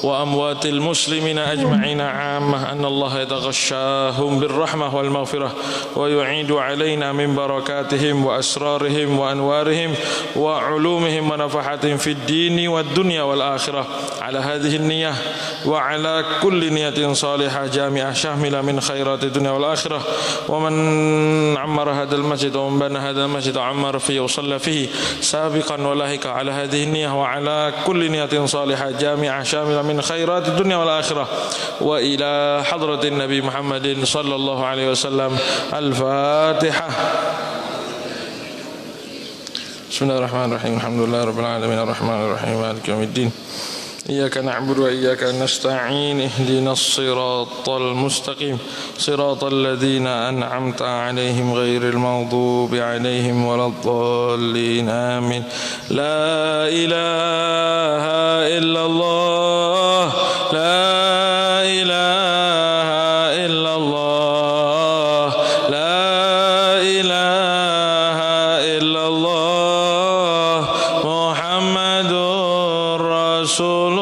وأموات المسلمين أجمعين عامة أن الله يتغشاهم بالرحمة والمغفرة ويعيد علينا من بركاتهم وأسرارهم وأنوارهم وعلومهم ونفحاتهم في الدين والدنيا والآخرة على هذه النية وعلى كل نية صالحة جامعة شاملة من خيرات الدنيا والآخرة. ومن عمر هذا المسجد ومن بنى هذا المسجد وعمر فيه وصلى فيه سابقا ولاحقا على هذه النية وعلى كل نية صالحة جامعة شاملة من خيرات الدنيا والآخرة وإلى حضرة النبي محمد صلى الله عليه وسلم. الفاتحة. بسم الله الرحمن الرحيم. الحمد لله رب العالمين الرحمن الرحيم مالك يوم الدين إياك نعبد وإياك نستعين اهدنا الصراط المستقيم صراط الذين أنعمت عليهم غير المغضوب عليهم ولا الضالين آمين. لا إله إلا الله لا إله إلا الله لا إله إلا الله محمد رسول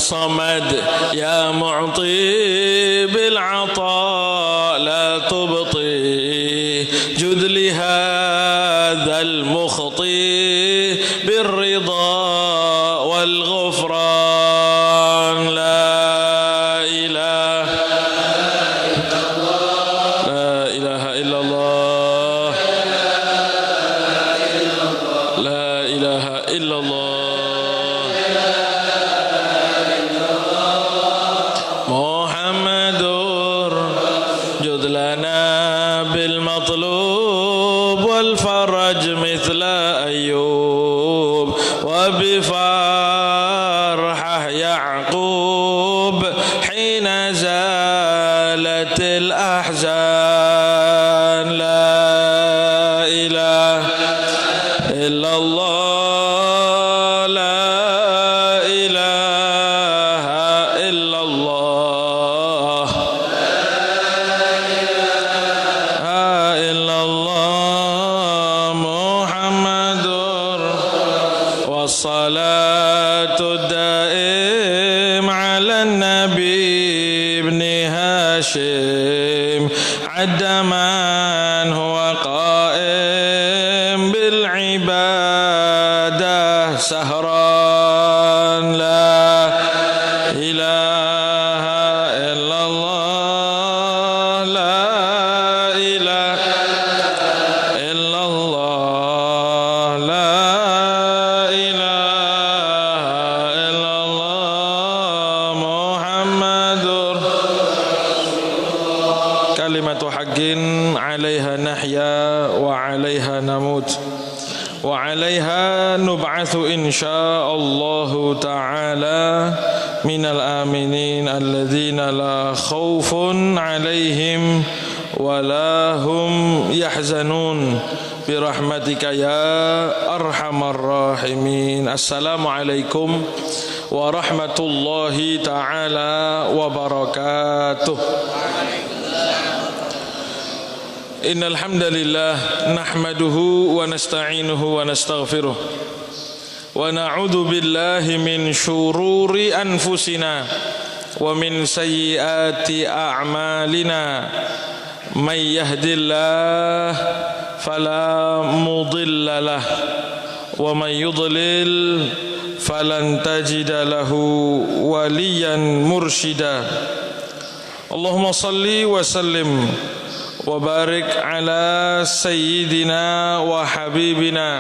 صمد يا معطي بالعطاء لا تبطي جد لهذا المخطي بالرضا والغفران لا إله إلا الله لا إله إلا الله محمد جد لنا بالمطلوب والفرج مثل أيوب وبفرحة يعقوب حين زالت الأحزان لا إله إلا الله لا إله إلا الله إلا الله محمد والصلاة الدائم على النبي ابن هاشم عد من هو قائم بالعبادة سهران لا إله إلا الله لا إله إلا الله لا إله إلا الله محمد كلمة حق عليها نحيا وعليها نموت وعليها نبعث إن شاء الله تعالى من الآمنين الذين لا خوف عليهم ولا هم يحزنون برحمتك يا أرحم الراحمين. السلام عليكم ورحمة الله تعالى وبركاته. Innal hamdalillah nahmaduhu wa nasta'inuhu wa nastaghfiruh wa na'udzu billahi min syururi anfusina wa min sayyiati a'malina may yahdillah fala mudilla lah wa may yudlil falan tajida lahu waliyan mursyida. Allahumma salli wa sallim wa barik ala sayyidina wa habibina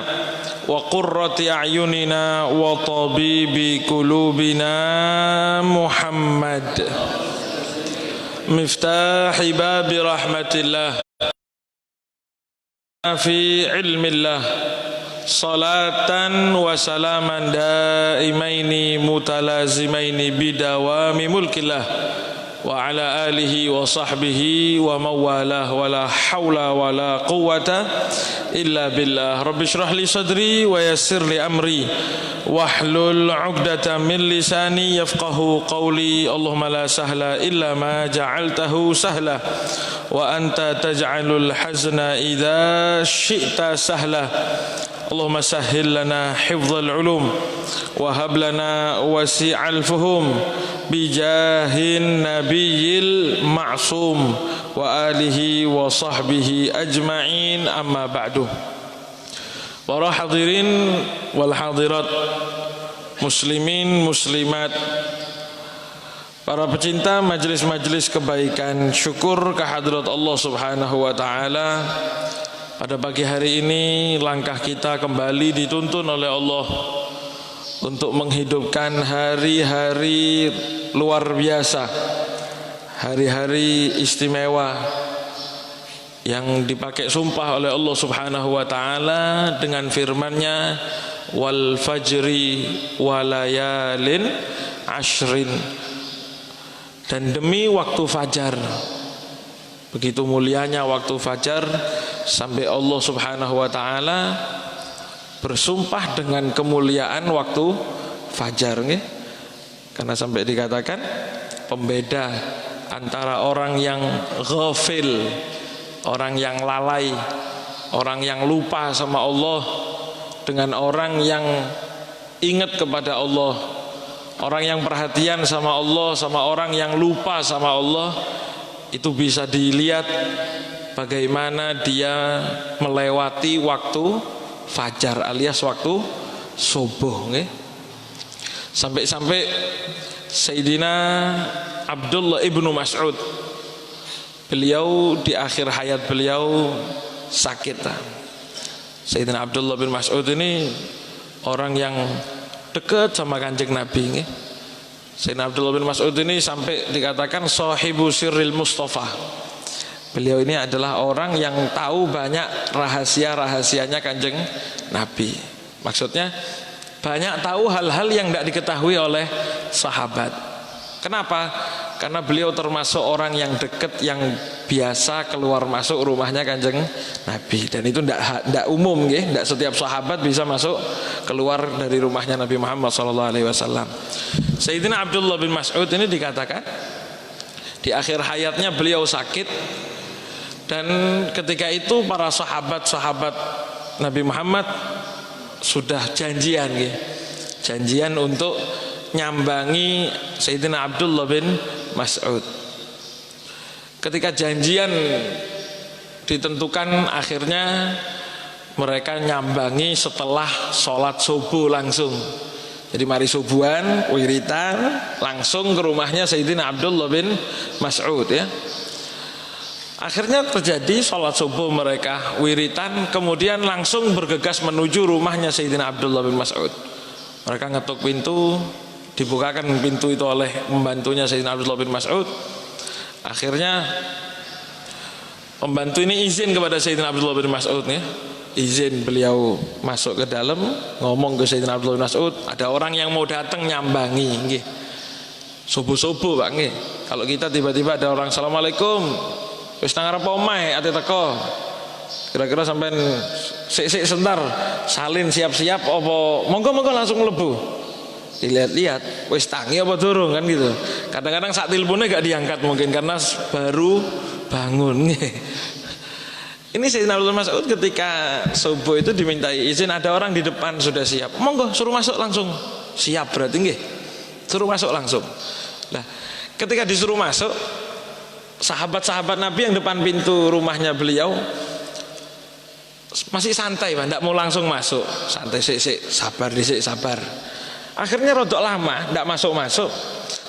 wa qurrati a'yunina wa tabibi qulubina Muhammad miftahi babi rahmatillah fi ilmillah salatan wa salaman daimaini mutalazimaini bidawami mulkillah wa ala alihi wa sahbihi wa mawalah wa la hawla wa la quwwata illa billah. Rabbi shrah li sadri wa yassir li amri wahlul 'uqdatam min lisani yafqahu qawli. Allahumma la sahla illa ma ja'altahu sahla wa anta taj'alul hazna idza syi'ta sahla. Allahumma sahhil lana hifdzal ulum wa hab lana wasi'al fuhum bijahin nabiyil ma'sum wa alihi wa sahbihi ajma'in, amma ba'du. Para hadirin wal hadirat, muslimin muslimat, para pecinta majelis-majelis kebaikan, syukur kehadirat Allah Subhanahu wa taala. Pada pagi hari ini langkah kita kembali dituntun oleh Allah untuk menghidupkan hari-hari luar biasa, hari-hari istimewa yang dipakai sumpah oleh Allah Subhanahu wa taala dengan firman-Nya wal fajri walayalin ashrin, dan demi waktu fajar. Begitu mulianya waktu fajar sampai Allah Subhanahu wa taala bersumpah dengan kemuliaan waktu fajar, nggih. Karena sampai dikatakan pembeda antara orang yang ghafil, orang yang lalai, orang yang lupa sama Allah, dengan orang yang ingat kepada Allah, Orang yang perhatian sama Allah sama orang yang lupa sama Allah itu bisa dilihat bagaimana dia melewati waktu fajar alias waktu subuh, nggih. Sampai-sampai Sayyidina Abdullah ibnu Mas'ud, beliau di akhir hayat beliau sakit. Sayyidina Abdullah bin Mas'ud ini orang yang dekat sama Kanjeng Nabi, nggih. Sayyidina Abdullah bin Mas'ud ini sampai dikatakan sahibu sirril Mustafa. Beliau ini adalah orang yang tahu banyak rahasia-rahasianya Kanjeng Nabi. Maksudnya banyak tahu hal-hal yang tidak diketahui oleh sahabat. Kenapa? Karena beliau termasuk orang yang dekat, yang biasa keluar masuk rumahnya Kanjeng Nabi. Dan itu tidak umum, tidak setiap sahabat bisa masuk keluar dari rumahnya Nabi Muhammad SAW. Sayyidina Abdullah bin Mas'ud ini dikatakan di akhir hayatnya beliau sakit. Dan ketika itu para sahabat-sahabat Nabi Muhammad sudah janjian, janjian untuk nyambangi Sayyidina Abdullah bin Mas'ud. Ketika janjian ditentukan, akhirnya mereka nyambangi setelah sholat subuh langsung. Jadi mari subuhan, wiritan, langsung ke rumahnya Sayyidina Abdullah bin Mas'ud, ya. Akhirnya terjadi sholat subuh mereka, wiritan, kemudian langsung bergegas menuju rumahnya Sayyidina Abdullah bin Mas'ud. Mereka ngetuk pintu, dibukakan pintu itu oleh pembantunya Sayyidina Abdullah bin Mas'ud. Akhirnya pembantu ini izin kepada Sayyidina Abdullah bin Mas'ud, ya. Izin beliau masuk ke dalam, ngomong ke Sayyidina Abdullah bin Mas'ud, ada orang yang mau datang nyambangi, nggih. Subuh-subuh, Pak, nggih. Kalau kita tiba-tiba ada orang assalamualaikum, wis nang arep omahe ate teko. Kira-kira sampean sik-sik sebentar, salin siap-siap apa monggo-monggo langsung mlebu. Dilihat-lihat wis tangi apa durung kan gitu. Kadang-kadang sak teleponnya gak diangkat mungkin karena baru bangun. Ini Sayyidina Abdullah bin Mas'ud ketika subuh itu dimintai izin, ada orang di depan sudah siap. Monggo suruh masuk langsung. Siap berarti nggih. Suruh masuk langsung. Nah, ketika disuruh masuk, sahabat-sahabat Nabi yang depan pintu rumahnya beliau masih santai, Pak, tidak mau langsung masuk. Santai, sik, sabar, sabar. Akhirnya rodok lama, tidak masuk-masuk.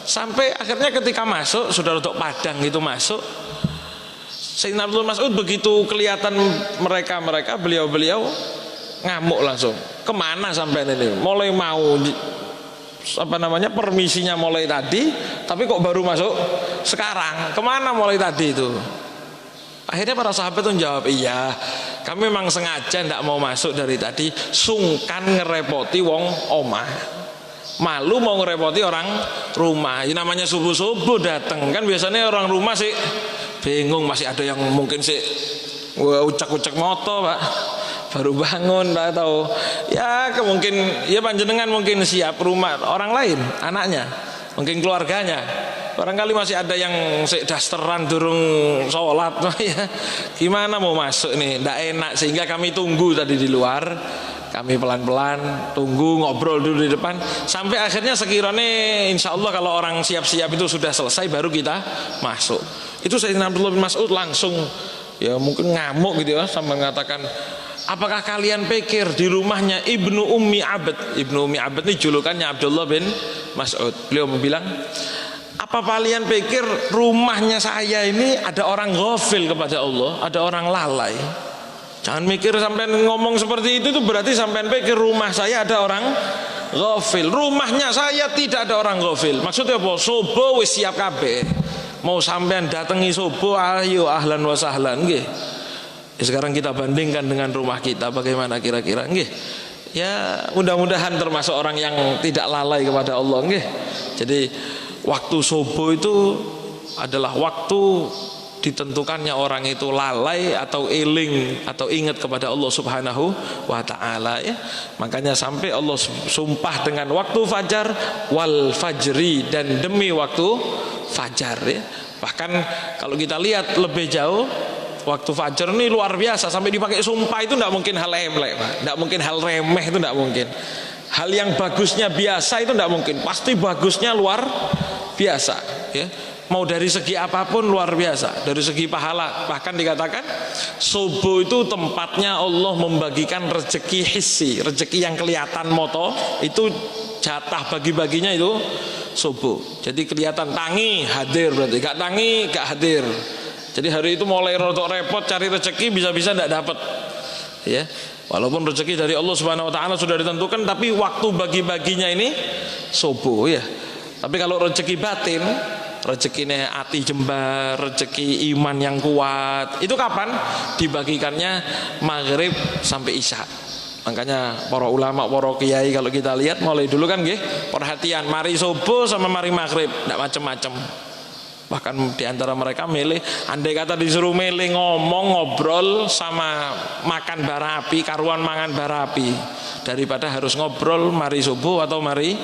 Sampai akhirnya ketika masuk, sudah rodok padang gitu masuk. Sayyidina Abdullah Mas'ud begitu kelihatan mereka, beliau ngamuk langsung. Kemana sampai ini? Mulai mau permisinya mulai tadi, tapi kok baru masuk sekarang? Kemana mulai tadi itu? Akhirnya para sahabat itu jawab, iya, kami memang sengaja tidak mau masuk dari tadi, sungkan ngerepoti wong omah, malu mau ngerepoti orang rumah. Ini namanya subuh-subuh datang, kan biasanya orang rumah sih bingung, masih ada yang mungkin sih ucek-ucek moto, Pak, baru bangun, Pak, atau ya mungkin ya panjenengan mungkin siap rumah orang lain, anaknya, mungkin keluarganya. Barangkali masih ada yang dasteran durung sholat, ya gimana mau masuk nih, ndak enak. Sehingga kami tunggu tadi di luar, kami pelan-pelan tunggu, ngobrol dulu di depan, sampai akhirnya sekiranya insya Allah kalau orang siap-siap itu sudah selesai baru kita masuk. Itu Sayyidina Abdullah bin Mas'ud langsung ya mungkin ngamuk gitu ya, sampai mengatakan, apakah kalian pikir di rumahnya Ibnu Ummi Abd? Ibnu Ummi Abd ini julukannya Abdullah bin Mas'ud. Beliau bilang, apa kalian pikir rumahnya saya ini ada orang ghafil kepada Allah, ada orang lalai? Jangan mikir sampai ngomong seperti itu berarti sampai pikir rumah saya ada orang ghafil. Rumahnya saya tidak ada orang ghafil. Maksudnya apa? Subuh wis siap kabeh. Mau sampean datangi subuh, ayo ahlan wa sahlan nggih. Sekarang kita bandingkan dengan rumah kita, bagaimana kira-kira nggih? Ya mudah-mudahan termasuk orang yang tidak lalai kepada Allah nggih. Jadi waktu subuh itu adalah waktu ditentukannya orang itu lalai atau eling atau ingat kepada Allah Subhanahu wa taala, ya. Makanya sampai Allah sumpah dengan waktu fajar, wal fajri, dan demi waktu fajar, ya. Bahkan kalau kita lihat lebih jauh, waktu fajar ini luar biasa, sampai dipakai sumpah itu tidak mungkin hal remeh, Pak. Tidak mungkin hal remeh, itu tidak mungkin. Hal yang bagusnya biasa itu tidak mungkin, pasti bagusnya luar biasa ya. Mau dari segi apapun luar biasa, dari segi pahala. Bahkan dikatakan subuh itu tempatnya Allah membagikan rezeki hissi, rezeki yang kelihatan moto, itu jatah bagi-baginya itu subuh. Jadi kelihatan tangi hadir, berarti gak tangi gak hadir. Jadi hari itu mulai rotok repot cari rezeki, bisa-bisa tidak dapat ya. Walaupun rezeki dari Allah Subhanahu wa taala sudah ditentukan, tapi waktu bagi-baginya ini subuh ya. Tapi kalau rezeki batin, rezekinya hati jembar, rezeki iman yang kuat, itu kapan? Dibagikannya maghrib sampai isya. Makanya para ulama, para kiai kalau kita lihat mulai dulu kan nggih, perhatian mari subuh sama mari maghrib, tidak macam-macam. Bahkan diantara mereka milih, andai kata disuruh milih ngomong ngobrol sama makan bara api, karuan mangan bara api, daripada harus ngobrol mari subuh atau mari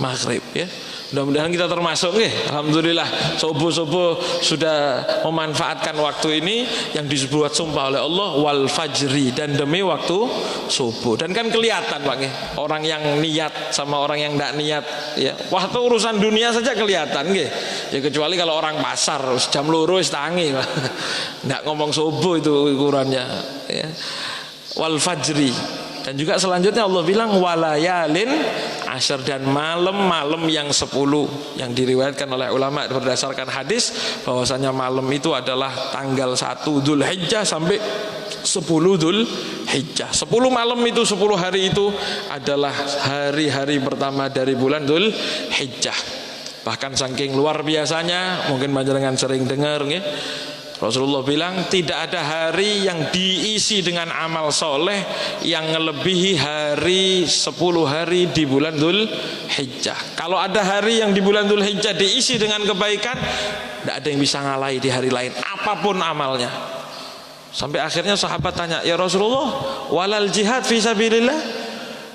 maghrib ya. Mudah-mudahan kita termasuk alhamdulillah subuh-subuh sudah memanfaatkan waktu ini yang disebut sumpah oleh Allah wal fajri, dan demi waktu subuh. Dan kan kelihatan Pak orang yang niat sama orang yang tidak niat ya. Waktu urusan dunia saja kelihatan ya, kecuali kalau orang pasar jam lurus tangi tidak ngomong subuh itu ukurannya ya. Wal fajri. Dan juga selanjutnya Allah bilang walayalin asyr, dan malam-malam yang 10, yang diriwayatkan oleh ulama berdasarkan hadis bahwasanya malam itu adalah tanggal 1 Dzulhijjah sampai 10 Dzulhijjah. 10 malam itu, 10 hari itu adalah hari-hari pertama dari bulan Dzulhijjah. Bahkan saking luar biasanya, mungkin panjenengan sering dengar Rasulullah bilang tidak ada hari yang diisi dengan amal soleh yang melebihi hari 10 hari di bulan Dzulhijjah. Kalau ada hari yang di bulan Dzulhijjah diisi dengan kebaikan, tidak ada yang bisa ngalahi di hari lain apapun amalnya. Sampai akhirnya sahabat tanya, ya Rasulullah, walal jihad fi sabilillah,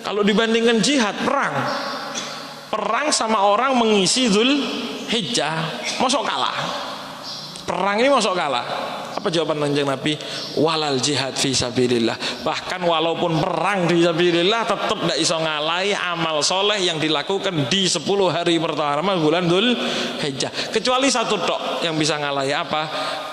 kalau dibandingkan jihad perang sama orang mengisi Dzulhijjah, mosok kalah? Perang ini masuk kalah. Apa jawaban Kanjeng Nabi? Walal jihad fi sabilillah. Bahkan walaupun perang di sabilillah tetap tidak iso ngalahi amal soleh yang dilakukan di 10 hari pertama bulan Dzulhijjah. Kecuali satu tok yang bisa ngalahi, apa?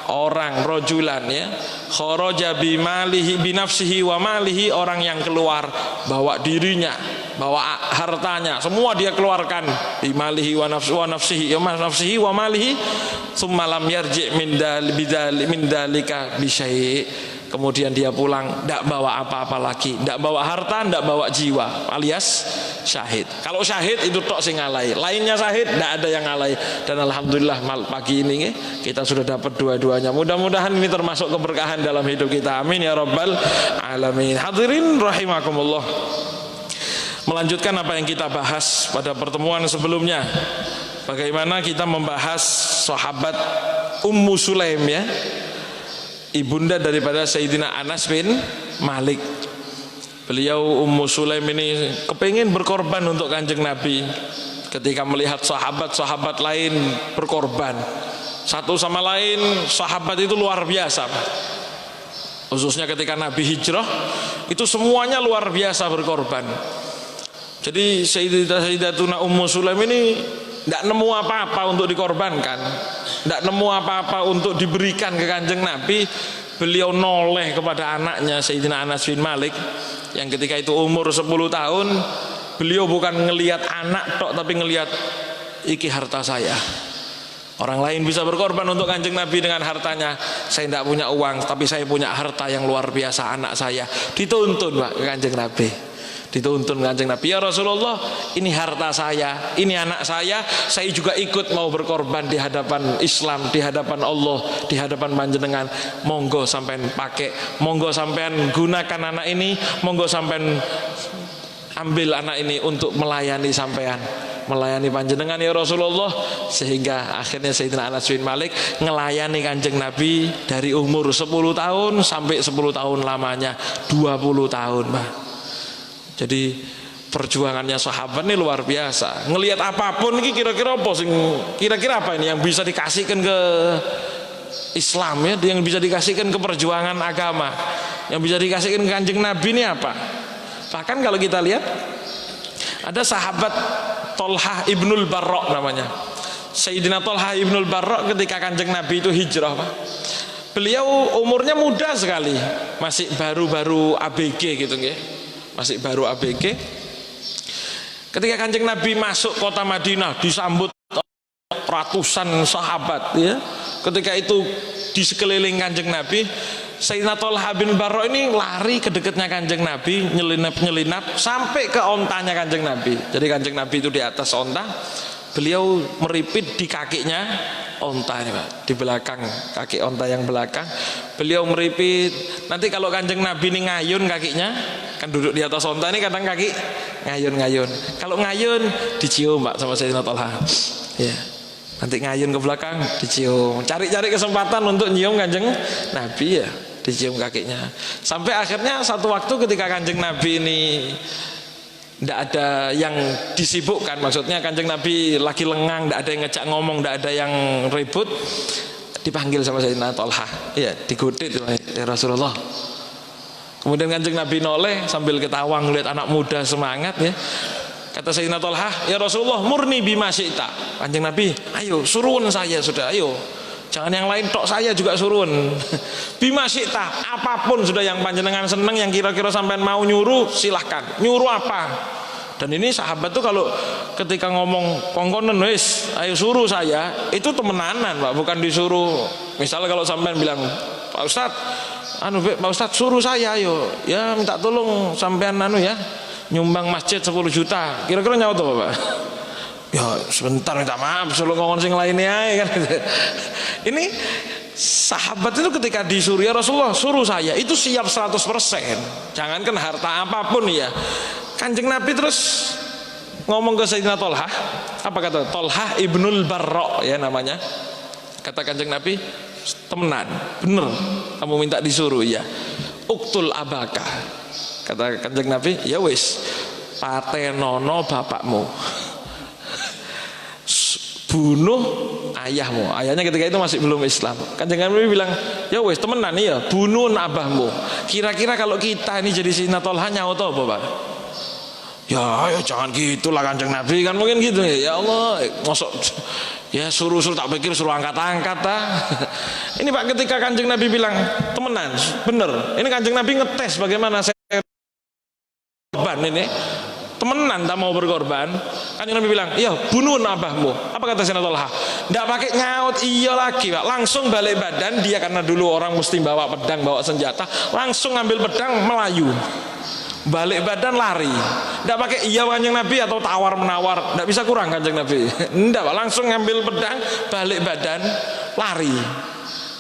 Orang rojulan ya, kharaja bimalihi binafsihi wa malihi, orang yang keluar bawa dirinya, bawa hartanya, semua dia keluarkan, bimalihi wa nafsihi wa malihi, tsumma lam yarji min dalika bisyai, kemudian dia pulang tidak bawa apa-apa lagi, tidak bawa harta, tidak bawa jiwa, alias syahid. Kalau syahid itu tok sing ngalai, lainnya syahid tidak ada yang ngalai. Dan alhamdulillah pagi ini kita sudah dapat dua-duanya. Mudah-mudahan ini termasuk keberkahan dalam hidup kita, amin ya rabbal alamin. Hadirin rahimakumullah, melanjutkan apa yang kita bahas pada pertemuan sebelumnya, bagaimana kita membahas sahabat Ummu Sulaim ya, ibunda daripada Sayyidina Anas bin Malik. Beliau Ummu Sulaim ini kepingin berkorban untuk Kanjeng Nabi. Ketika melihat sahabat-sahabat lain berkorban satu sama lain, sahabat itu luar biasa, khususnya ketika Nabi hijrah itu semuanya luar biasa berkorban. Jadi Sayyidatuna Ummu Sulaim ini tidak nemu apa-apa untuk dikorbankan, tidak nemu apa-apa untuk diberikan ke Kanjeng Nabi. Beliau noleh kepada anaknya Sayyidina Anas bin Malik yang ketika itu umur 10 tahun. Beliau bukan ngelihat anak tok, tapi ngelihat iki harta saya. Orang lain bisa berkorban untuk Kanjeng Nabi dengan hartanya. Saya tidak punya uang, tapi saya punya harta yang luar biasa, anak saya. Dituntun Pak ke Kanjeng Nabi. Dituntun Kanjeng Nabi, ya Rasulullah, ini harta saya, ini anak saya juga ikut mau berkorban di hadapan Islam, di hadapan Allah, di hadapan panjenengan. Monggo sampean pakai, monggo sampean gunakan anak ini, monggo sampean ambil anak ini untuk melayani sampean, melayani panjenengan ya Rasulullah. Sehingga akhirnya Sayyidina Anas bin Malik ngelayani Kanjeng Nabi dari umur 10 tahun sampai 10 tahun lamanya 20 tahun Pak. Jadi perjuangannya sahabat ini luar biasa. Ngelihat apapun ini kira-kira apa sing, kira-kira apa ini yang bisa dikasihkan ke Islam ya, yang bisa dikasihkan ke perjuangan agama, yang bisa dikasihkan ke Kanjeng Nabi ini apa? Bahkan kalau kita lihat Ada sahabat Tolhah ibnul Barra namanya. Sayyidina Tolhah ibnul Barra ketika Kanjeng Nabi itu hijrah, Pak, beliau umurnya muda sekali, masih baru-baru ABG gitu nggih. Masih baru ABG. Ketika Kanjeng Nabi masuk kota Madinah disambut ratusan sahabat ya. Ketika itu di sekeliling Kanjeng Nabi, Sayyidina Tolhah bin Barra ini lari ke dekatnya Kanjeng Nabi, nyelinap sampai ke ontanya Kanjeng Nabi. Jadi Kanjeng Nabi itu di atas onta, beliau meripit di kakinya onta ini, Pak, di belakang kaki onta yang belakang. Beliau meripit. Nanti kalau Kanjeng Nabi ini ngayun kakinya, kan duduk di atas onta ini kadang kaki ngayun-ngayun. Kalau ngayun dicium, Pak, sama Sayyidina Tolhah. Ya. Nanti ngayun ke belakang dicium. Cari-cari kesempatan untuk nyium Kanjeng Nabi ya, dicium kakinya. Sampai akhirnya satu waktu ketika Kanjeng Nabi ini tidak ada yang disibukkan, maksudnya Kanjeng Nabi lagi lengang, tidak ada yang ngejak ngomong, tidak ada yang ribut, dipanggil sama Sayyidina Tolhah, ya, digodit ya Rasulullah. Kemudian Kanjeng Nabi noleh sambil ketawa ngeliat anak muda semangat ya. Kata Sayyidina Tolhah, ya Rasulullah, murni bima syi'ta. Kanjeng Nabi, ayo suruhun saya sudah, ayo. Jangan yang lain tok, saya juga suruhun. Bima syi'ta, apapun sudah yang panjenengan seneng, yang kira-kira sampean mau nyuruh, silahkan. Nyuruh apa? Dan ini sahabat tuh kalau ketika ngomong kongkonen wis, ayo suruh saya, itu temenanan, Pak, bukan disuruh. Misalnya kalau sampean bilang, Pak Ustadz, Pak Ustadz suruh saya, ayo, ya minta tolong sampean ya, nyumbang masjid 10 juta, kira-kira nyaut apa, Pak? Ya sebentar, minta maaf, suruh ngomong sing lainnya kan. Ini sahabat itu ketika disuruh, ya Rasulullah suruh saya, itu siap 100%. Jangankan harta apapun ya. Kanjeng Nabi terus ngomong ke Sayyidina Tolhah, apa kata? Tolhah ibnul Barra ya namanya. Kata Kanjeng Nabi, temenan, bener kamu minta disuruh ya. Uktul abaka. Kata Kanjeng Nabi, ya wis, patenono bapakmu, bunuh ayahmu. Ayahnya ketika itu masih belum Islam. Kanjeng Nabi bilang, ya wis temenan ya, bunuh abahmu. Kira-kira kalau kita ini jadi Sayyidina Tolhah nyaut apa, Pak? Ya jangan gitulah Kanjeng Nabi, kan mungkin gitu ya. Ya Allah, masuk ya suruh-suruh, tak pikir suruh angkat-angkat Ini Pak, ketika Kanjeng Nabi bilang temenan, bener. Ini Kanjeng Nabi ngetes bagaimana saya berkorban ini. Temenan tak mau berkorban. Kanjeng Nabi bilang, iya bunuh abahmu. Apa kata Sayyidina Tolhah? Tidak pakai nyaut, iya lagi, Pak. Langsung balik badan dia, karena dulu orang mesti bawa pedang, bawa senjata. Langsung ngambil pedang, melayu. Balik badan lari. Tidak pakai iya Kanjeng Nabi atau tawar menawar, tidak bisa kurang Kanjeng Nabi. Tidak, Pak, langsung ngambil pedang, balik badan, lari.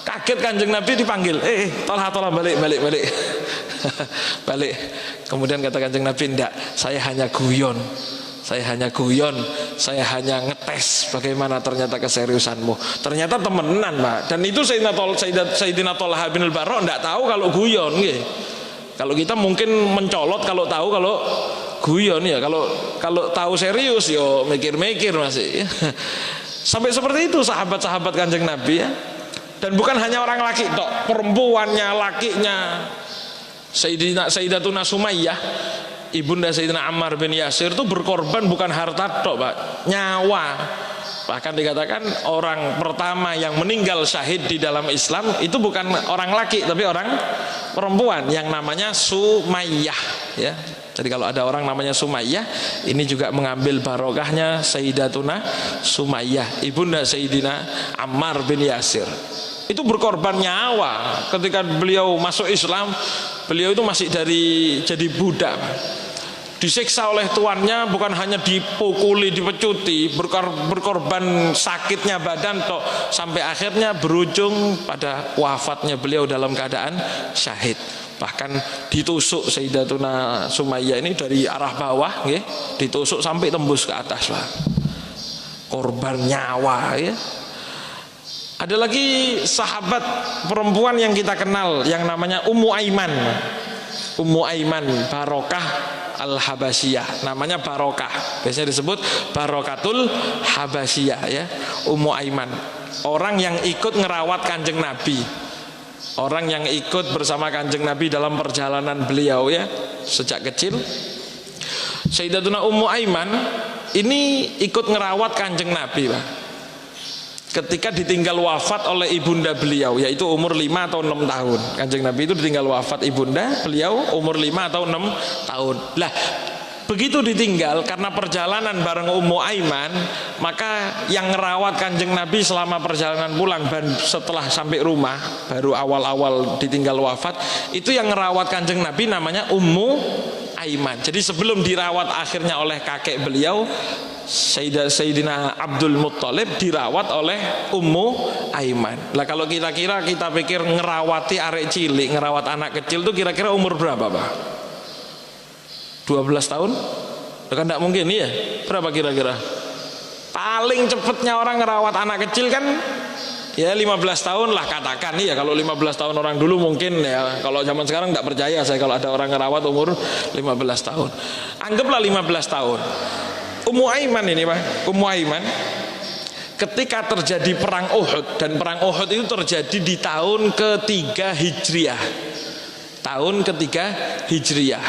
Kaget Kanjeng Nabi dipanggil, Tolhah balik balik. Kemudian kata Kanjeng Nabi, tidak, saya hanya guyon, saya hanya ngetes bagaimana ternyata keseriusanmu. Ternyata temenan, Pak. Dan itu Sayyidina Tolhah bin Barra tidak tahu kalau guyon nggih. Kalau kita mungkin mencolot kalau tahu kalau guyon ya, kalau tahu serius yo mikir-mikir masih. Sampai seperti itu sahabat-sahabat Kanjeng Nabi ya. Dan bukan hanya orang laki tok, perempuannya, lakinya. Sayyidatuna Sumayyah, ibunda Sayyidina Ammar bin Yasir itu berkorban bukan harta tok, Pak, nyawa. Bahkan dikatakan orang pertama yang meninggal syahid di dalam Islam itu bukan orang laki tapi orang perempuan yang namanya Sumayyah ya. Jadi kalau ada orang namanya Sumayyah, ini juga mengambil barokahnya Sayyidatuna Sumayyah, ibunda Sayyidina Ammar bin Yasir. Itu berkorban nyawa. Ketika beliau masuk Islam, beliau itu masih jadi budak, disiksa oleh tuannya, bukan hanya dipukuli, dipecuti, berkorban sakitnya badan tok, sampai akhirnya berujung pada wafatnya beliau dalam keadaan syahid. Bahkan ditusuk Sayyidatuna Sumayyah ini dari arah bawah nggih, ditusuk sampai tembus ke atas, Pak. Korban nyawa ya. Ada lagi sahabat perempuan yang kita kenal yang namanya Ummu Aiman. Ummu Aiman Barokah Al-Habasyiyah, namanya Barokah, biasanya disebut Barokatul Habasyiyah ya. Ummu Aiman, orang yang ikut ngerawat Kanjeng Nabi, orang yang ikut bersama Kanjeng Nabi dalam perjalanan beliau ya sejak kecil. Sayyidatuna Ummu Aiman ini ikut ngerawat kanjeng Nabi, Pak. Ketika ditinggal wafat oleh ibunda beliau, yaitu umur 5 atau 6 tahun. Kanjeng Nabi itu ditinggal wafat ibunda beliau umur 5 atau 6 tahun. Lah, begitu ditinggal karena perjalanan bareng Ummu Aiman, maka yang ngerawat kanjeng Nabi selama perjalanan pulang dan setelah sampai rumah, baru awal-awal ditinggal wafat, itu yang ngerawat kanjeng Nabi namanya Ummu Aiman. Jadi sebelum dirawat akhirnya oleh kakek beliau, Sayyidina Abdul Muttalib, dirawat oleh Ummu Aiman. Lah kalau kita pikir ngerawati arek cilik, ngerawat anak kecil itu kira-kira umur berapa, Pak? 12 tahun? Kan tidak mungkin ya. Berapa kira-kira? Paling cepatnya orang ngerawat anak kecil kan ya 15 tahun lah katakan ya. Kalau 15 tahun orang dulu mungkin ya, kalau zaman sekarang tidak percaya saya kalau ada orang ngerawat umur 15 tahun. Anggaplah 15 tahun. Ummu Aiman ini, Pak, Ummu Aiman ketika terjadi perang Uhud, dan perang Uhud itu terjadi di tahun ketiga Hijriah. Tahun ketiga Hijriah.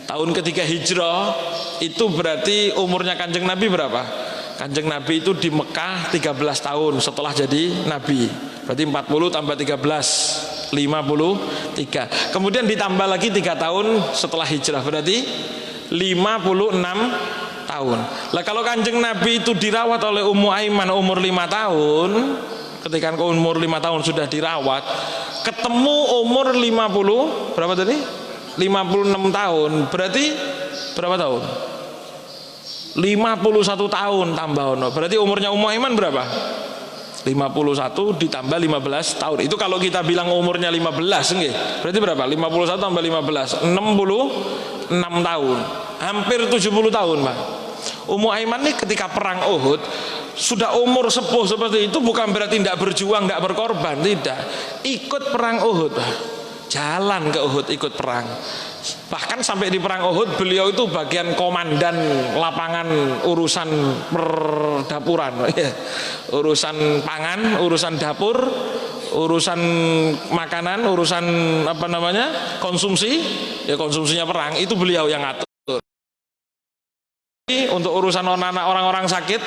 Tahun ketiga Hijrah itu berarti umurnya kanjeng Nabi berapa? Kanjeng Nabi itu di Mekah 13 tahun setelah jadi Nabi. Berarti 40 tambah 13 53. Kemudian ditambah lagi 3 tahun setelah hijrah, berarti 56 tahun. Lah kalau kanjeng Nabi itu dirawat oleh Ummu Aiman umur 5 tahun, ketika umur 5 tahun sudah dirawat, ketemu umur 50 berapa tadi? 56 tahun, berarti berapa tahun? 51 tahun tambah ono. Berarti umurnya Ummu Aiman berapa? 51 ditambah 15 tahun. Itu kalau kita bilang umurnya 15 nggih. Berarti berapa? 51 tambah 15, 66 tahun. Hampir 70 tahun, Pak. Ummu Aiman ini ketika perang Uhud sudah umur sepuh seperti itu, bukan berarti tidak berjuang, tidak berkorban, tidak. Ikut perang Uhud, Pak. Jalan ke Uhud ikut perang. Bahkan sampai di perang Uhud beliau itu bagian komandan lapangan urusan perdapuran, urusan pangan, urusan dapur, urusan makanan, urusan apa namanya konsumsi, ya konsumsinya perang itu beliau yang ngatur. Untuk urusan orang-orang sakit,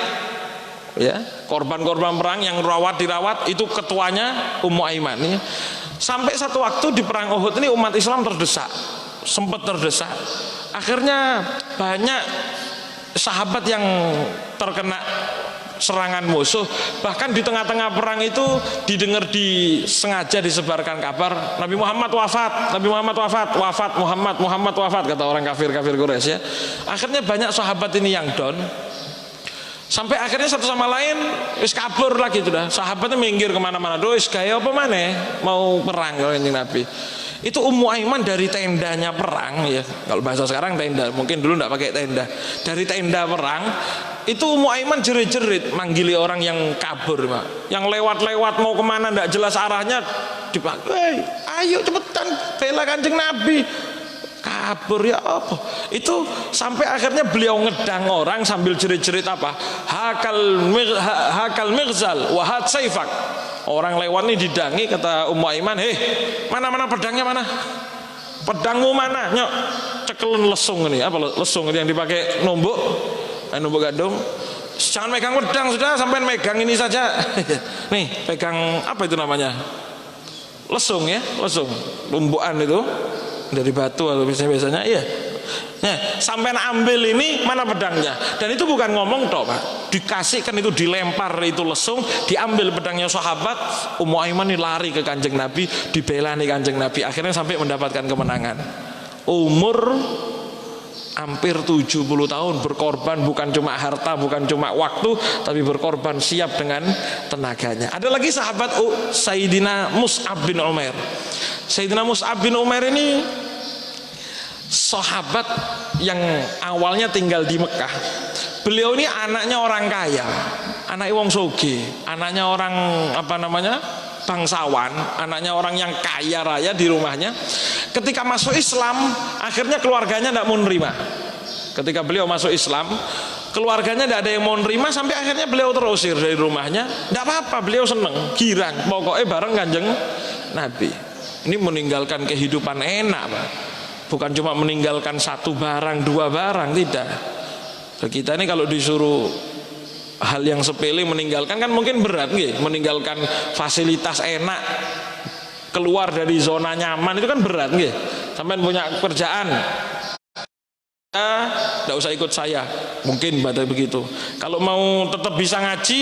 ya korban-korban perang yang dirawat itu ketuanya Ummu Aiman. Ya. Sampai satu waktu di perang Uhud ini umat Islam terdesak, sempat terdesak. Akhirnya banyak sahabat yang terkena serangan musuh. Bahkan di tengah-tengah perang itu didengar sengaja disebarkan kabar Nabi Muhammad wafat, Nabi Muhammad wafat, Muhammad wafat, kata orang kafir Quraisy ya. Akhirnya banyak sahabat ini yang down. Sampai akhirnya satu sama lain wis kabur lagi sudah. Sahabatnya minggir kemana-mana. Wis gaya apa maneh mau perang kalau ini Nabi. Itu Ummu Aiman dari tendanya perang ya. Kalau bahasa sekarang tenda, mungkin dulu enggak pakai tenda. Dari tenda perang itu Ummu Aiman jerit-jerit manggili orang yang kabur, Pak. Yang lewat-lewat mau kemana enggak jelas arahnya dipanggil. "Hei, ayo cepetan bela Kanjeng Nabi." Kabur ya apa? Itu sampai akhirnya beliau ngedang orang sambil jerit-jerit apa? Hakal mighzal wa hat saifak. Orang lewat nih didangi, kata Ummu Aiman, "Heh, mana pedangnya mana? Pedangmu mana? Nyok, cekelun lesung ini. Apa lesung ini yang dipakai numbuk? Numbuk gandum. Jangan megang pedang, sudah sampai megang ini saja." Nih, pegang apa itu namanya? Lesung ya, lesung. Lumbukan itu dari batu atau biasanya iya. Nah, sampai ambil ini mana pedangnya, dan itu bukan ngomong toh, Pak, dikasihkan itu, dilempar itu lesung, diambil pedangnya sahabat. Ummu Aiman ini lari ke Kanjeng Nabi, dibela nih Kanjeng Nabi, akhirnya sampai mendapatkan kemenangan. Umur hampir 70 tahun berkorban, bukan cuma harta, bukan cuma waktu, tapi berkorban siap dengan tenaganya. Ada lagi sahabat Sayyidina Mus'ab bin Umair. Sayyidina Mus'ab bin Umair ini sahabat yang awalnya tinggal di Mekah. Beliau ini anaknya orang kaya, anaknya wong soge, anaknya orang apa namanya bangsawan, anaknya orang yang kaya raya di rumahnya. Ketika masuk Islam, akhirnya keluarganya tidak mau nerima. Ketika beliau masuk Islam, keluarganya tidak ada yang mau nerima, sampai akhirnya beliau terusir dari rumahnya. Tidak apa-apa, beliau seneng, girang, pokoknya bareng Kanjeng Nabi. Ini meninggalkan kehidupan enak, Pak. Bukan cuma meninggalkan satu barang, dua barang, tidak. Kita ini kalau disuruh hal yang sepele meninggalkan kan mungkin berat nggih, meninggalkan fasilitas enak, keluar dari zona nyaman itu kan berat nggih. Sampean punya kerjaan, tidak usah ikut saya, mungkin pada begitu. Kalau mau tetap bisa ngaji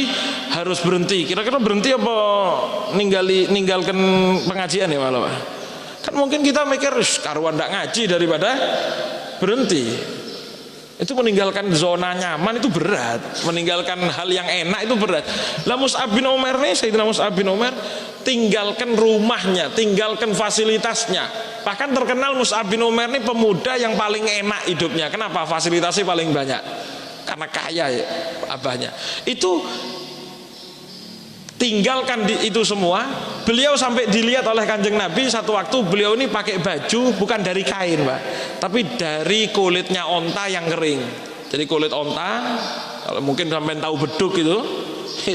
harus berhenti. Kira-kira berhenti apa ninggalkan pengajian ya malah? Kan mungkin kita mikir karuan tidak ngaji daripada berhenti. Itu meninggalkan zona nyaman itu berat, meninggalkan hal yang enak itu berat. Lah Mus'ab bin Umair nih, Sayyidina Mus'ab bin Umair tinggalkan rumahnya, tinggalkan fasilitasnya. Bahkan terkenal Mus'ab bin Umair ini pemuda yang paling enak hidupnya. Kenapa? Fasilitasnya paling banyak. Karena kaya ya, abahnya. Itu tinggalkan itu semua. Beliau sampai dilihat oleh Kanjeng Nabi satu waktu beliau ini pakai baju bukan dari kain, Pak, tapi dari kulitnya onta yang kering. Jadi kulit onta, kalau mungkin sampai tahu beduk itu,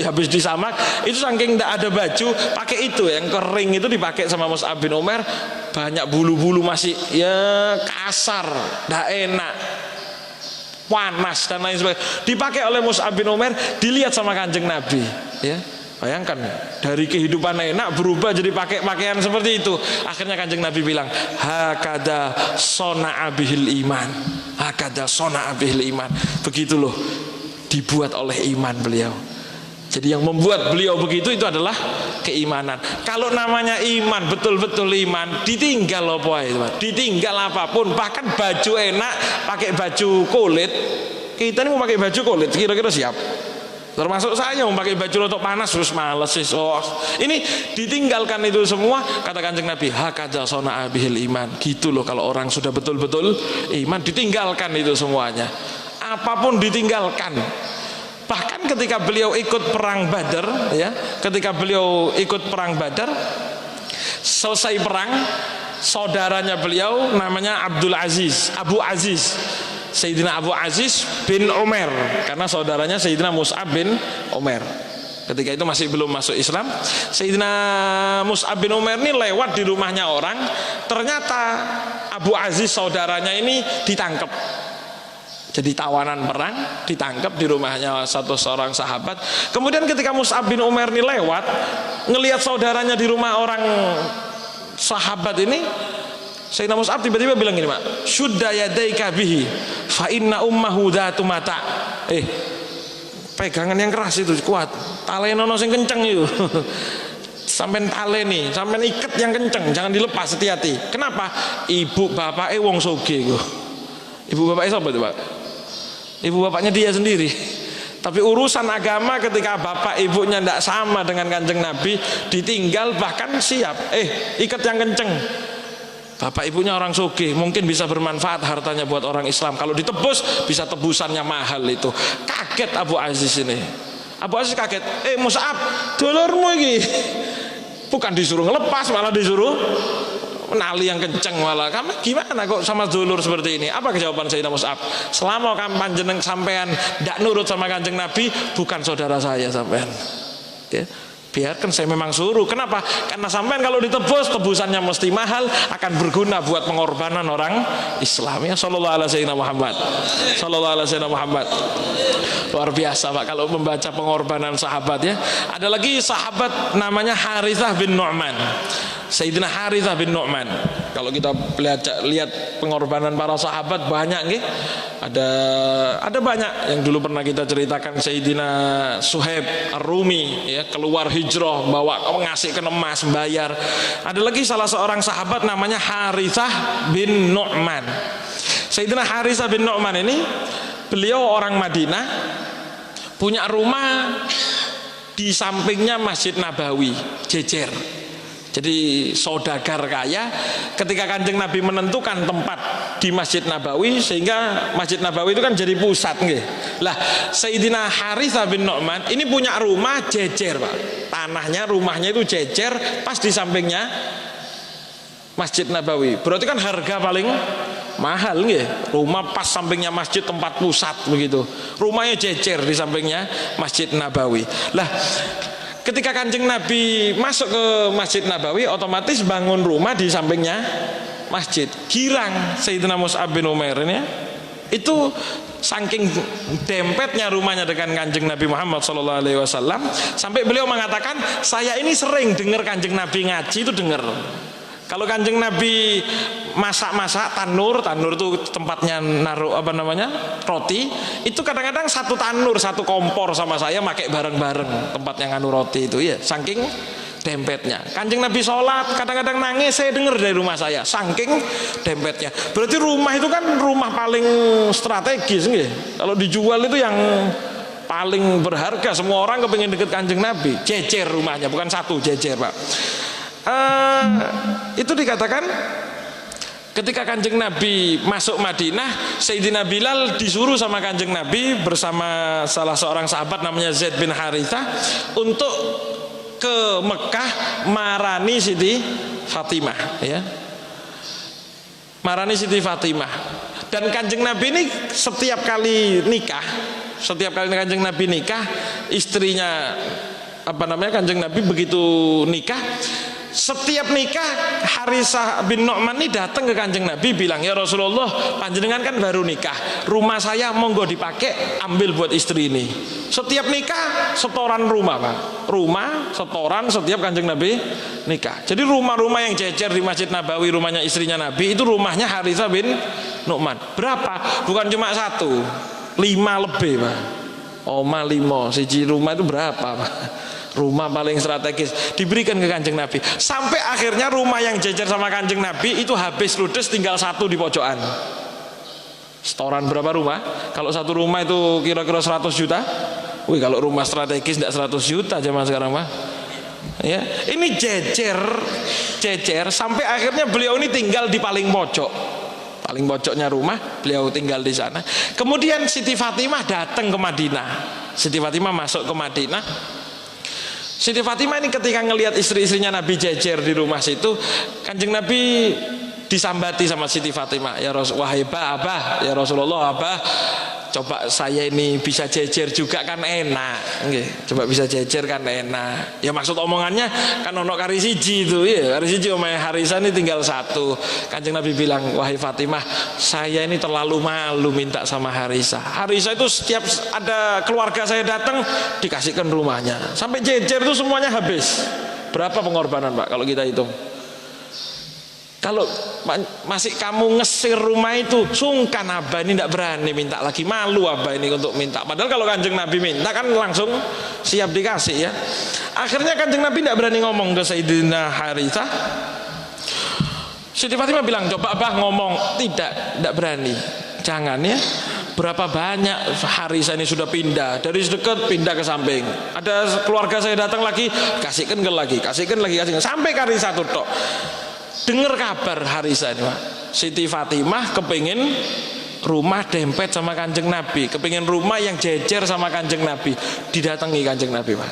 habis disamak, itu saking tidak ada baju, pakai itu yang kering itu dipakai sama Mus'ab bin Umair. Banyak bulu-bulu masih ya kasar, tidak enak, panas dan lain sebagainya. Dipakai oleh Mus'ab bin Umair, dilihat sama Kanjeng Nabi, ya. Bayangkan dari kehidupan enak berubah jadi pakai pakaian seperti itu. Akhirnya Kanjeng Nabi bilang, hakada sona'a bihil iman, hakada sona'a bihil iman. Begitu loh dibuat oleh iman beliau. Jadi yang membuat beliau begitu itu adalah keimanan. Kalau namanya iman, betul-betul iman, ditinggal apa itu, ditinggal apapun, bahkan baju enak, pakai baju kulit. Kita ini mau pakai baju kulit, kira-kira siap? Termasuk saya mau pakai baju rotok panas terus males sih. Ini ditinggalkan itu semua, kata Kanjeng Nabi, hakadha sona'a bihil iman. Gitu loh kalau orang sudah betul-betul iman, ditinggalkan itu semuanya. Apapun ditinggalkan. Bahkan ketika beliau ikut perang Badar, ya, ketika beliau ikut perang Badar, selesai perang, saudaranya beliau namanya Abdul Aziz, Abu Aziz, Sayyidina Abu Aziz bin Umar, karena saudaranya Sayyidina Mus'ab bin Umar. Ketika itu masih belum masuk Islam. Sayyidina Mus'ab bin Umar ini lewat di rumahnya orang, ternyata Abu Aziz saudaranya ini ditangkap. Jadi tawanan perang, ditangkap di rumahnya satu seorang sahabat. Kemudian ketika Mus'ab bin Umar ini lewat, ngelihat saudaranya di rumah orang sahabat ini, Sayyidina Mus'ab tiba-tiba bilang gini, Pak, "Shudda yadaika bihi fa inna ummahu dhatu mata." Pegangan yang keras itu kuat. Talenono sing kenceng itu. Sampean taleni, sampean iket yang kenceng, jangan dilepas, hati-hati. Kenapa? Ibu bapaknya wong sugih. Ibu bapaknya siapa itu, Pak? Ibu bapaknya dia sendiri. Tapi urusan agama ketika bapak ibunya tidak sama dengan Kanjeng Nabi, ditinggal bahkan siap. Ikat yang kenceng. Bapak ibunya orang sugih, mungkin bisa bermanfaat hartanya buat orang Islam. Kalau ditebus bisa tebusannya mahal itu. Kaget Abu Aziz ini. Abu Aziz kaget. Mus'ab, dulurmu ini. Bukan disuruh ngelepas, malah disuruh menali yang kenceng malah. Kamu gimana kok sama dulur seperti ini? Apa jawaban Sayyidina Mus'ab? Selama kamu panjeneng sampean tidak nurut sama Kanjeng Nabi, bukan saudara saya sampean. Ya. Biarkan saya memang suruh. Kenapa? Karena sampean kalau ditebus, tebusannya mesti mahal, akan berguna buat pengorbanan orang Islam. Ya, sallallahu alaihi wasallam Muhammad. Sallallahu alaihi wasallam Muhammad. Luar biasa, Pak, kalau membaca pengorbanan sahabat ya. Ada lagi sahabat namanya Harithah bin Nu'man. Sayyidina Harithah bin Nu'man. Kalau kita lihat pengorbanan para sahabat banyak nih. Ada banyak yang dulu pernah kita ceritakan. Sayyidina Suhaib Ar-Rumi ya, keluar hijrah bawa ngasih emas bayar. Ada lagi salah seorang sahabat namanya Harithah bin Nu'man. Sayyidina Harithah bin Nu'man ini beliau orang Madinah, punya rumah di sampingnya Masjid Nabawi, jejer. Jadi saudagar kaya. Ketika Kanjeng Nabi menentukan tempat di Masjid Nabawi, sehingga Masjid Nabawi itu kan jadi pusat nggih. Lah Sayyidina Harithah bin Nu'man ini punya rumah jejer, Pak. Tanahnya, rumahnya itu jejer pas di sampingnya Masjid Nabawi. Berarti kan harga paling mahal nggih. Rumah pas sampingnya masjid, tempat pusat begitu. Rumahnya jejer di sampingnya Masjid Nabawi. Lah Ketika Kanjeng Nabi masuk ke Masjid Nabawi, otomatis bangun rumah di sampingnya masjid. Girang Sayyidina Mus'ab bin Umair ini ya. Itu saking dempetnya rumahnya dengan Kanjeng Nabi Muhammad SAW, sampai beliau mengatakan, saya ini sering dengar Kanjeng Nabi ngaji itu dengar. Kalau Kanjeng Nabi masak-masak, tanur itu tempatnya naruh roti, itu kadang-kadang satu tanur, satu kompor sama saya pakai bareng-bareng tempatnya nganu roti itu ya, saking dempetnya. Kanjeng Nabi sholat kadang-kadang nangis, saya dengar dari rumah saya, saking dempetnya. Berarti rumah itu kan rumah paling strategis nggih. Kalau dijual itu yang paling berharga, semua orang kepingin deket Kanjeng Nabi. Jejer rumahnya, bukan satu, jejer Pak. Itu dikatakan ketika Kanjeng Nabi masuk Madinah, Sayyidina Bilal disuruh sama Kanjeng Nabi bersama salah seorang sahabat namanya Zaid bin Harithah untuk ke Mekah marani Siti Fatimah ya. Marani Siti Fatimah. Dan Kanjeng Nabi ini setiap kali Kanjeng Nabi nikah, istrinya Kanjeng Nabi begitu nikah, setiap nikah Harisah bin Nu'man ini datang ke Kanjeng Nabi bilang, ya Rasulullah, panjenengan kan baru nikah, rumah saya monggo dipakai, ambil buat istri ini. Setiap nikah setoran rumah Pak, rumah setoran setiap Kanjeng Nabi nikah. Jadi rumah-rumah yang jejer di Masjid Nabawi, rumahnya istrinya Nabi, itu rumahnya Harisah bin Nu'man. Berapa? Bukan cuma satu, 5 lebih Pak. Oma 5, siji rumah itu berapa Pak? Rumah paling strategis diberikan ke Kanjeng Nabi, sampai akhirnya rumah yang jejer sama Kanjeng Nabi itu habis ludes, tinggal satu di pojokan. Setoran berapa rumah? Kalau satu rumah itu kira-kira 100 juta. Wih, kalau rumah strategis tidak 100 juta zaman sekarang Pak. Ya, ini jejer sampai akhirnya beliau ini tinggal di paling pojoknya rumah, beliau tinggal di sana. Kemudian Siti Fatimah datang ke Madinah. Siti Fatimah masuk ke Madinah. Siti Fatimah ini ketika ngelihat istri-istrinya Nabi jejer di rumah situ, Kanjeng Nabi disambati sama Siti Fatimah, ya wahai Abah, ya Rasulullah, Abah, coba saya ini bisa jejer juga kan enak, coba bisa jejer kan enak. Ya maksud omongannya kan ono kari siji itu, ya kari siji omah Harisah ini tinggal satu. Kanjeng Nabi bilang, wahai Fatimah, saya ini terlalu malu minta sama Harisah. Harisah itu setiap ada keluarga saya datang dikasihkan rumahnya, sampai jejer itu semuanya habis. Berapa pengorbanan Pak kalau kita hitung? Kalau masih kamu ngesir rumah itu, sungkan Abah ini tidak berani minta lagi, malu Abah ini untuk minta. Padahal kalau Kanjeng Nabi minta kan langsung siap dikasih ya. Akhirnya Kanjeng Nabi tidak berani ngomong ke Sayyidina Harithah. Siti Fatimah bilang, coba Abah ngomong. Tidak berani. Jangan ya. Berapa banyak Harisah ini sudah pindah dari sedekat pindah ke samping. Ada keluarga saya datang lagi, kasihkan lagi, sampai kali satu tok. Dengar kabar Harisah ini Pak, Siti Fatimah kepingin rumah dempet sama Kanjeng Nabi, kepingin rumah yang jejer sama Kanjeng Nabi. Didatangi Kanjeng Nabi Pak,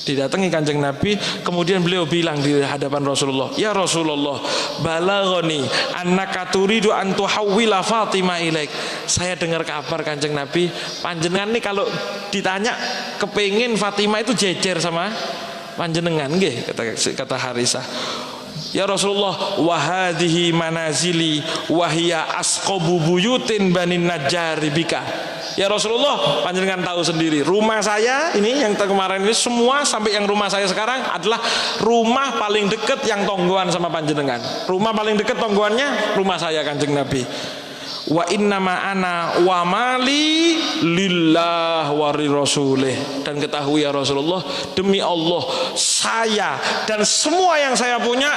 didatangi Kanjeng Nabi. Kemudian beliau bilang di hadapan Rasulullah, ya Rasulullah, balaghani annaka turidu an tuhawwila Fatimah ilaik. Saya dengar kabar Kanjeng Nabi, panjenengan nih kalau ditanya kepingin Fatimah itu jejer sama panjenengan nggih, kata Harisah. Ya Rasulullah, wahadihi manazili wahia asqabu buyutin banin najari bika. Ya Rasulullah, panjenengan tahu sendiri, rumah saya ini yang kemarin ini semua sampai yang rumah saya sekarang adalah rumah paling dekat yang tonggoan sama panjenengan. Rumah paling dekat tonggoannya rumah saya Kanjeng Nabi. Wa innama ana wa mali lillah wa rasulih. Dan ketahui ya Rasulullah, demi Allah saya dan semua yang saya punya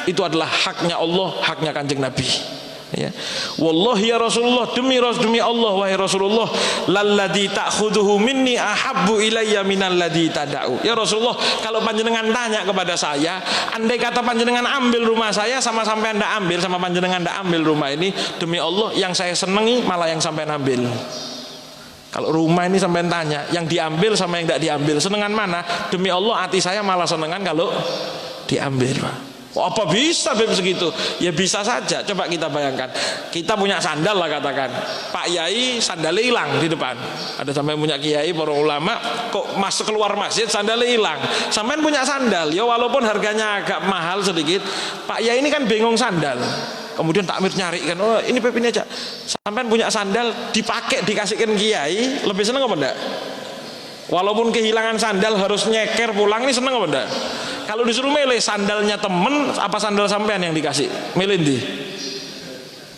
itu adalah haknya Allah, haknya Kanjeng Nabi ya. Wallahi ya Rasulullah, demi Allah wahai Rasulullah, lalladzi ta'khuduhu minni ahabbu ilayya minalladzi tada'u. Ya Rasulullah, kalau panjenengan tanya kepada saya, andai kata panjenengan ambil rumah saya sama sampai Anda ambil, sama panjenengan Anda ambil rumah ini, demi Allah yang saya senangi malah yang sampai ambil. Kalau rumah ini sampai tanya, yang diambil sama yang tidak diambil, senengan mana? Demi Allah hati saya malah senengan kalau diambil Pak. Oh, apa bisa Beb segitu? Ya bisa saja. Coba kita bayangkan, kita punya sandal lah katakan, Pak Yai sandalnya hilang di depan. Ada sampai punya kiai, para ulama, kok masuk keluar masjid sandalnya hilang. Sampean punya sandal, ya walaupun harganya agak mahal sedikit, Pak Yai ini kan bingung sandal. Kemudian takmir nyari kan, oh ini Beb ini aja. Sampean punya sandal, dipakai dikasihkan kiai, lebih seneng apa enggak? Walaupun kehilangan sandal harus nyeker pulang, ini seneng apa enggak? Kalau disuruh milih sandalnya temen apa sandal sampean yang dikasih, milih di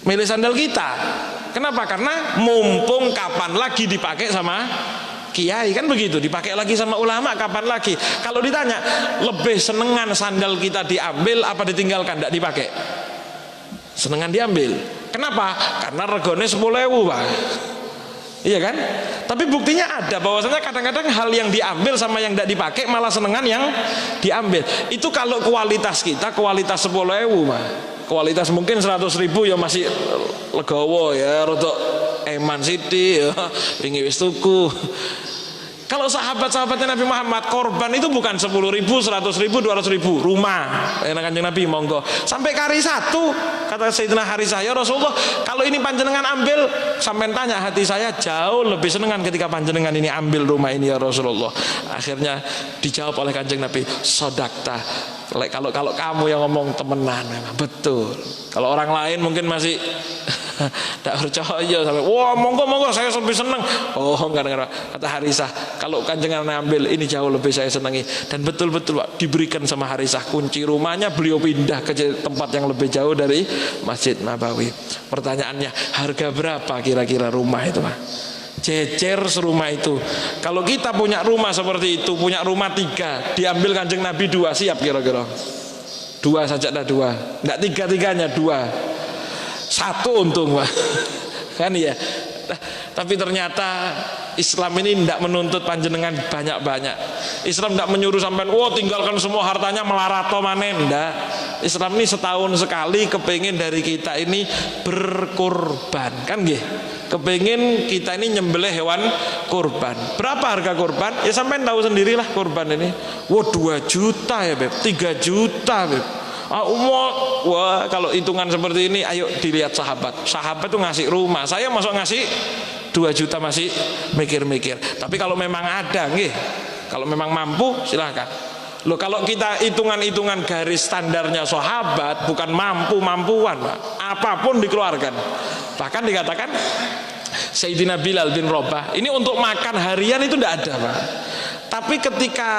milih sandal kita. Kenapa? Karena mumpung kapan lagi dipakai sama kiai, kan begitu, dipakai lagi sama ulama kapan lagi. Kalau ditanya lebih senengan sandal kita diambil apa ditinggalkan, tidak dipakai, senengan diambil. Kenapa? Karena regone 10.000 Pak. Iya kan? Tapi buktinya ada bahwasanya kadang-kadang hal yang diambil sama yang tidak dipakai malah senengan yang diambil. Itu kalau kualitas kita kualitas 10.000 mah. Kualitas mungkin 100.000 ya masih legowo ya, rodok eman sithik ya, wingi wis tuku. Kalau sahabat-sahabatnya Nabi Muhammad korban itu bukan 10.000, 100.000, 200.000 rumah. Kanjeng Nabi monggo sampai kari satu. Kata Sayyidina Harisah, ya Rasulullah, kalau ini panjenengan ambil, sampai tanya hati saya jauh lebih senengan ketika panjenengan ini ambil rumah ini ya Rasulullah. Akhirnya dijawab oleh Kanjeng Nabi, sodakta. Kalau kamu yang ngomong temenan memang betul. Kalau orang lain mungkin masih tidak percaya sampai wah monggo saya lebih senang. Oh enggak. Kata Harisah, kalau Kanjeng ambil ini jauh lebih saya senangi. Dan betul-betul Pak, diberikan sama Harisah kunci rumahnya, beliau pindah ke tempat yang lebih jauh dari Masjid Nabawi. Pertanyaannya, harga berapa kira-kira rumah itu Pak? Jejer serumah itu. Kalau kita punya rumah seperti itu, punya rumah 3, diambil Kanjeng Nabi 2, siap kira-kira? 2 saja dah 2, enggak 3-3-nya 2. 1 untung Pak. Kan ya. Tapi ternyata Islam ini tidak menuntut panjenengan banyak-banyak. Islam tidak menyuruh sampai tinggalkan semua hartanya melarato manen. Enggak. Islam ini setahun sekali kepingin dari kita ini berkurban, kan nggih? Kepingin kita ini nyembelih hewan kurban. Berapa harga kurban? Ya sampai tahu sendirilah kurban ini. 2 juta ya Beb, 3 juta Beb. Wah kalau hitungan seperti ini, ayo dilihat sahabat. Sahabat tuh ngasih rumah, saya masuk ngasih 2 juta masih mikir-mikir. Tapi kalau memang ada, nggih, kalau memang mampu silahkan. Loh kalau kita hitungan-hitungan garis standarnya sahabat, bukan mampu-mampuan Pak, apapun dikeluarkan. Bahkan dikatakan Sayyidina Bilal bin Rabah ini untuk makan harian itu tidak ada Pak. Tapi ketika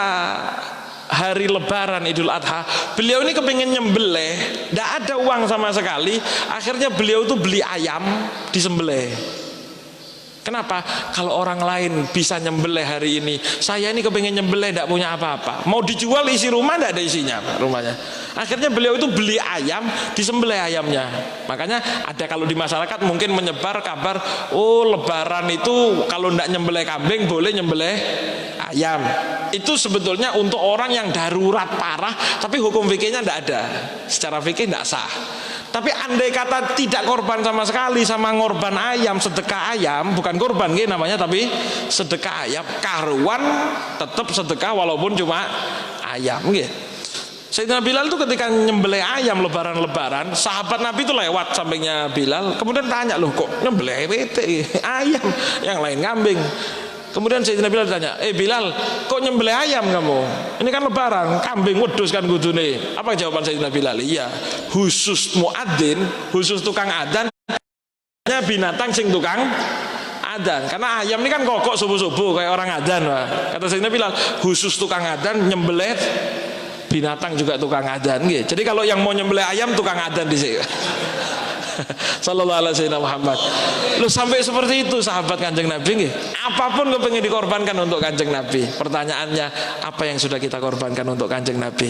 hari Lebaran Idul Adha, beliau ini kepingin nyembelih, tidak ada uang sama sekali. Akhirnya beliau itu beli ayam disembelih. Kenapa? Kalau orang lain bisa nyembelih hari ini, saya ini kepingin nyembelih tidak punya apa-apa. Mau dijual isi rumah tidak ada isinya rumahnya. Akhirnya beliau itu beli ayam, disembelih ayamnya. Makanya ada kalau di masyarakat mungkin menyebar kabar, Lebaran itu kalau tidak nyembelih kambing boleh nyembelih ayam. Itu sebetulnya untuk orang yang darurat parah, tapi hukum fikihnya tidak ada. Secara fikih tidak sah. Tapi andai kata tidak korban sama sekali, sama ngorban ayam, sedekah ayam, bukan korban gitu namanya, tapi sedekah ayam, karuan tetap sedekah walaupun cuma ayam gitu. Sayyidina Bilal itu ketika nyembelih ayam lebaran-lebaran, sahabat Nabi itu lewat sampingnya Bilal, kemudian tanya, loh kok nyembelih ayam, yang lain kambing. Kemudian Sayyidina Bilal ditanya, Bilal, kok nyembelih ayam kamu? Ini kan lebaran, kambing wedhus kan kudune. Apa jawaban Sayyidina Bilal? Iya, khusus muadzin, khusus tukang adzan, binatang sing tukang adzan. Karena ayam ini kan kokok subuh-subuh kayak orang adzan. Kata Sayyidina Bilal, khusus tukang adzan nyembelih binatang juga tukang adzan. Jadi kalau yang mau nyembelih ayam tukang adzan di sini. Sallallahu alaihi wasallam Muhammad. Lu sampai seperti itu sahabat Kanjeng Nabi nggih. Apapun kepengin dikorbankan untuk Kanjeng Nabi. Pertanyaannya, apa yang sudah kita korbankan untuk Kanjeng Nabi?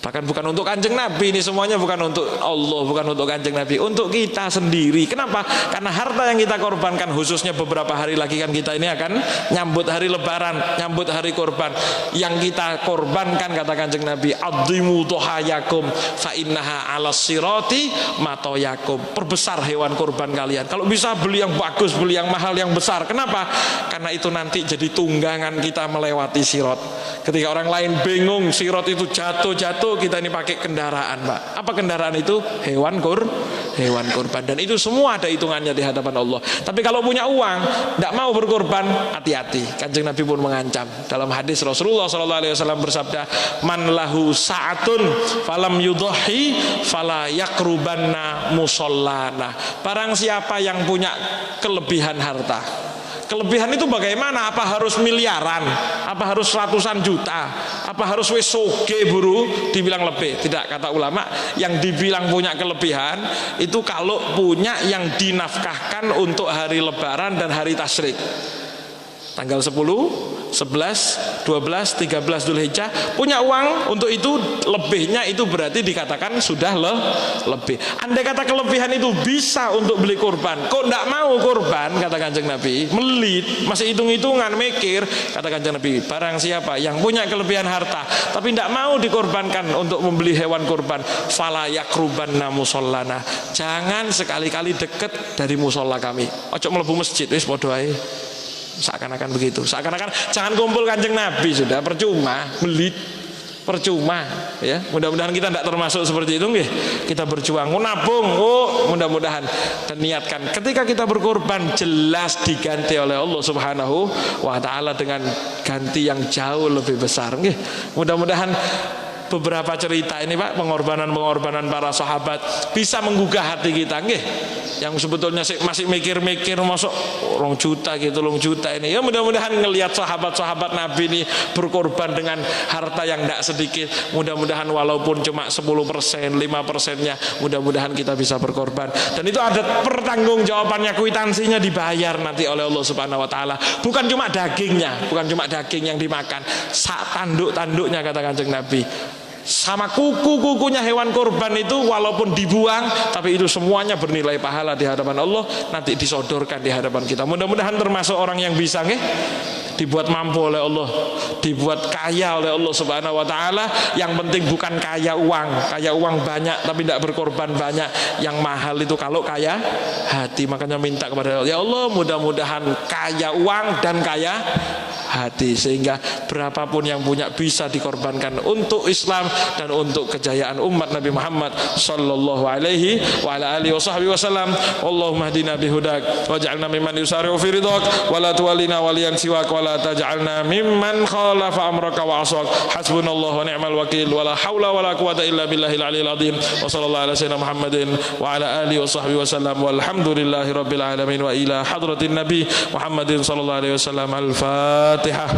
Bahkan bukan untuk Kanjeng Nabi, ini semuanya bukan untuk Allah, bukan untuk Kanjeng Nabi, untuk kita sendiri. Kenapa? Karena harta yang kita korbankan, khususnya beberapa hari lagi kan kita ini akan nyambut hari Lebaran, nyambut hari korban. Yang kita korbankan, kata Kanjeng Nabi, adhimu tohayakum fa innaha alas sirati matoyakum. Perbesar hewan korban kalian. Kalau bisa beli yang bagus, beli yang mahal, yang besar. Kenapa? Karena itu nanti jadi tunggangan kita melewati sirat. Ketika orang lain bingung sirat itu jatuh, kita ini pakai kendaraan, Pak. Apa kendaraan itu? Hewan kurban. Dan itu semua ada hitungannya di hadapan Allah. Tapi kalau punya uang, tidak mau berkorban, hati-hati. Kanjeng Nabi pun mengancam. Dalam hadis Rasulullah SAW bersabda, man lahu sa'atun falam yudhahi fala yakrubanna musallana. Barang siapa yang punya kelebihan harta. Kelebihan itu bagaimana? Apa harus miliaran? Apa harus ratusan juta? Apa harus wis soge buru dibilang lebih? Tidak, kata ulama, yang dibilang punya kelebihan itu kalau punya yang dinafkahkan untuk hari lebaran dan hari tasyrik. Tanggal 10, 11, 12, 13 Dzulhijjah punya uang untuk itu, lebihnya itu berarti dikatakan sudah lebih. Andai kata kelebihan itu bisa untuk beli kurban, kok tidak mau kurban, kata Kanjeng Nabi, melit, masih hitung-hitungan, mikir, kata Kanjeng Nabi, barang siapa yang punya kelebihan harta tapi tidak mau dikorbankan untuk membeli hewan kurban, fala yakrubanna musallana, jangan sekali-kali deket dari musola kami. Ojo mlebu masjid, wis padha ae. Seakan-akan begitu, seakan-akan jangan kumpul Kanjeng Nabi, sudah percuma, melit, percuma, ya. Mudah-mudahan kita tidak termasuk seperti itu, nggih. Kita berjuang, menabung, mudah-mudahan, dan niatkan ketika kita berkorban jelas diganti oleh Allah Subhanahu wa taala dengan ganti yang jauh lebih besar, nggih. Mudah-mudahan beberapa cerita ini, Pak, pengorbanan para sahabat bisa menggugah hati kita, nggih. Yang sebetulnya masih mikir-mikir masuk 2 juta gitu, 2 juta ini. Ya mudah-mudahan ngelihat sahabat-sahabat Nabi ini berkorban dengan harta yang tidak sedikit. Mudah-mudahan walaupun cuma 10%, 5%-nya, mudah-mudahan kita bisa berkorban. Dan itu ada pertanggungjawabannya, kwitansinya dibayar nanti oleh Allah Subhanahu wa taala. Bukan cuma dagingnya, bukan cuma daging yang dimakan, sak tanduk-tanduknya, kata Kanjeng Nabi. Sama kuku-kukunya hewan kurban itu walaupun dibuang, tapi itu semuanya bernilai pahala di hadapan Allah, nanti disodorkan di hadapan kita. Mudah-mudahan termasuk orang yang bisa, nggih, dibuat mampu oleh Allah, dibuat kaya oleh Allah Subhanahu wa taala. Yang penting bukan kaya uang banyak tapi tidak berkorban banyak. Yang mahal itu kalau kaya hati. Makanya minta kepada Allah, ya Allah, mudah-mudahan kaya uang dan kaya hati, sehingga berapapun yang punya bisa dikorbankan untuk Islam dan untuk kejayaan umat Nabi Muhammad sallallahu alaihi wa ala alihi wasallam. Allahumma hdina bihudak waj'alna mimman yusari'u fi ridhak wa la tuwallina waliyan siwak wa la taj'alna mimman khalafa amraka wa asak. Hasbunallahu wa ni'mal wakil wa la haula wa la quwata illa billahil aliyil azim. Wa sallallahu ala sayyidina Muhammadin wa ala alihi wasallam walhamdulillahi rabbil alamin wa ila hadratin nabi Muhammadin sallallahu alaihi wasallam. Al-Fatihah.